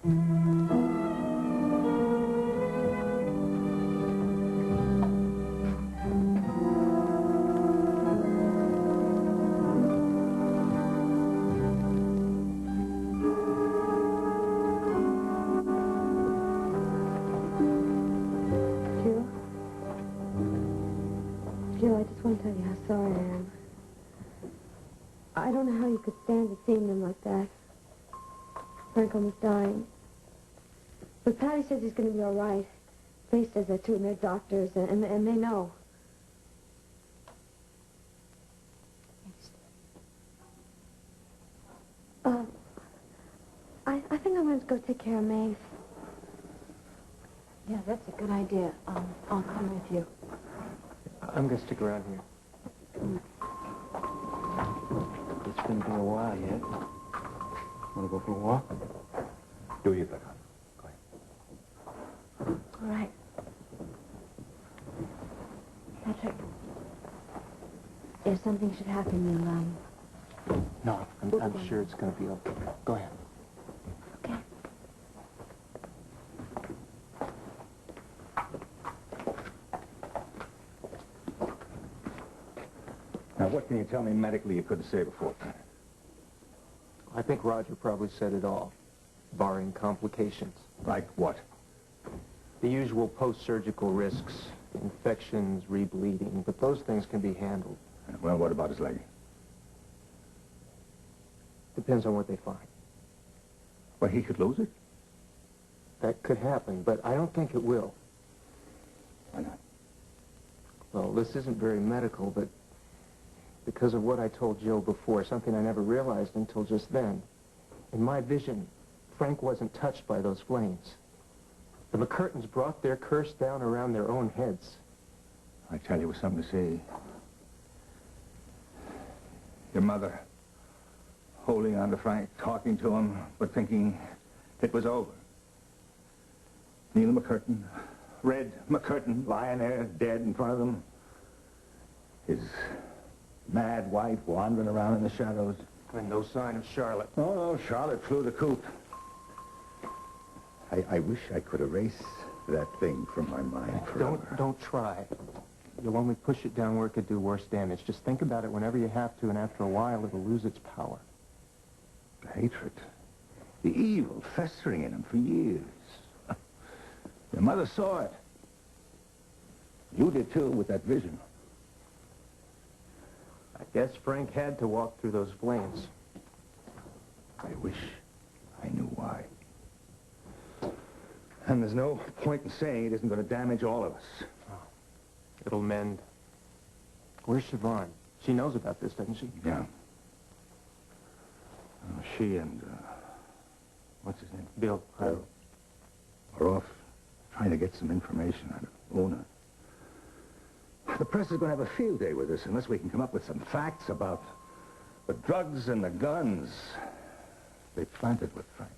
Jill, I just want to tell you how sorry I am. I don't know how you could stand to seeing them like that. Frank almost dying. But Patty says he's going to be all right. Faye says that too, and they're doctors, and they know. I think I'm going to go take care of Maeve. Yeah, that's a good idea. I'll come with you. I'm going to stick around here. It's going to be a while yet. Want to go for a walk? Do you think? Go ahead. All right. Patrick, if something should happen, No, I'm sure it's going to be okay. Go ahead. Okay. Now, what can you tell me medically you couldn't say before? I think Roger probably said it all, barring complications. Like what? The usual post-surgical risks, infections, rebleeding, but those things can be handled. Well, what about his leg? Depends on what they find. Well, he could lose it. That could happen, but I don't think it will. Why not? Well, this isn't very medical, but because of what I told Joe before, something I never realized until just then. In my vision, Frank wasn't touched by those flames. The McCurtains brought their curse down around their own heads. I tell you, it was something to see. Your mother, holding on to Frank, talking to him, but thinking it was over. Neil McCurtain, Red McCurtain, lying there dead in front of them. His mad wife wandering around in the shadows. And no sign of Charlotte. Oh, no, Charlotte flew the coop. I wish I could erase that thing from my mind forever. Don't try. You'll only push it down where it could do worse damage. Just think about it whenever you have to, and after a while, it'll lose its power. The hatred. The evil festering in him for years. Your mother saw it. You did, too, with that vision. I guess Frank had to walk through those flames. I wish I knew why. And there's no point in saying it isn't going to damage all of us. Oh, it'll mend. Where's Siobhan? She knows about this, doesn't she? Yeah. She and, what's his name? Bill. Bill. Are off trying to get some information out of Una. The press is going to have a field day with us unless we can come up with some facts about the drugs and the guns they planted with Frank.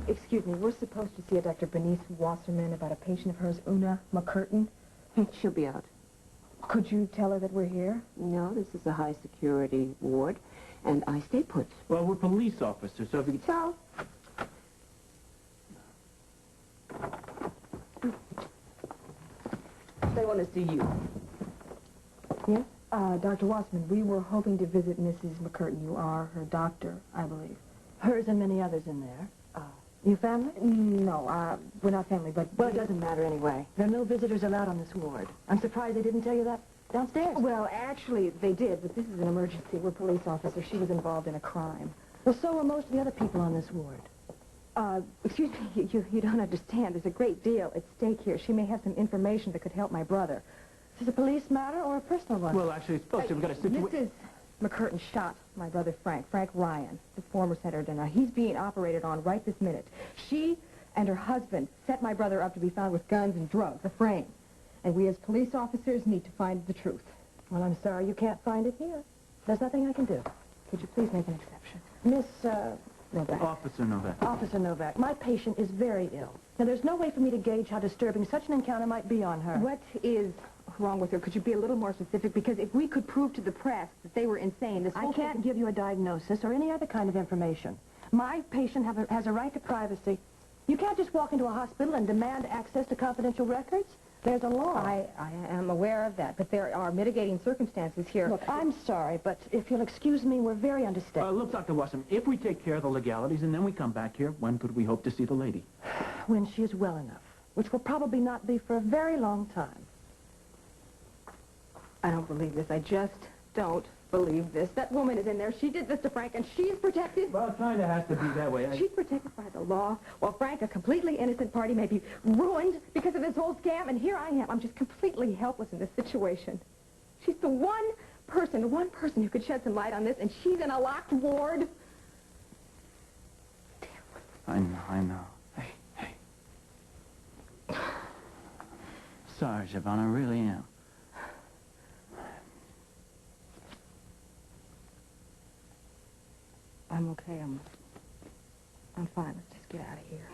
Excuse me, we're supposed to see a Dr. Bernice Wasserman about a patient of hers, Una McCurtain. She'll be out. Could you tell her that we're here? No, this is a high-security ward, and I stay put. Well, we're police officers, so if you could tell... They want to see you. Yes? Dr. Wasserman, we were hoping to visit Mrs. McCurtain. You are her doctor, I believe. Hers and many others in there. You family? No, we're not family, but... Well, it doesn't matter anyway. There are no visitors allowed on this ward. I'm surprised they didn't tell you that downstairs. Well, actually, they did, but this is an emergency. We're police officers. She was involved in a crime. Well, so are most of the other people on this ward. Excuse me, you don't understand. There's a great deal at stake here. She may have some information that could help my brother. Is this a police matter or a personal one? Well, actually, it's supposed to. We've got a situation... Mrs. McCurtain shot my brother Frank Ryan, the former senator. Now, he's being operated on right this minute. She and her husband set my brother up to be found with guns and drugs, a frame. And we as police officers need to find the truth. Well, I'm sorry you can't find it here. There's nothing I can do. Could you please make an exception? Miss, Novak. Officer Novak. Officer Novak, my patient is very ill. Now, there's no way for me to gauge how disturbing such an encounter might be on her. What is wrong with her? Could you be a little more specific? Because if we could prove to the press that they were insane, this I whole can't give you a diagnosis or any other kind of information. My patient has a right to privacy. You can't just walk into a hospital and demand access to confidential records. There's a law. I am aware of that, but there are mitigating circumstances here. Look, I'm sorry, but if you'll excuse me, we're very understaffed. Look, Dr. Watson, if we take care of the legalities and then we come back here, when could we hope to see the lady? When she is well enough, which will probably not be for a very long time. I don't believe this. I just don't believe this. That woman is in there. She did this to Frank, and she's protected. Well, it kind of has to be that way. She's protected by the law, while Frank, a completely innocent party, may be ruined because of this whole scam, and here I am. I'm just completely helpless in this situation. She's the one person who could shed some light on this, and she's in a locked ward. I know. Hey. Sorry, Siobhan, I really am. I'm okay. I'm fine. Let's just get out of here.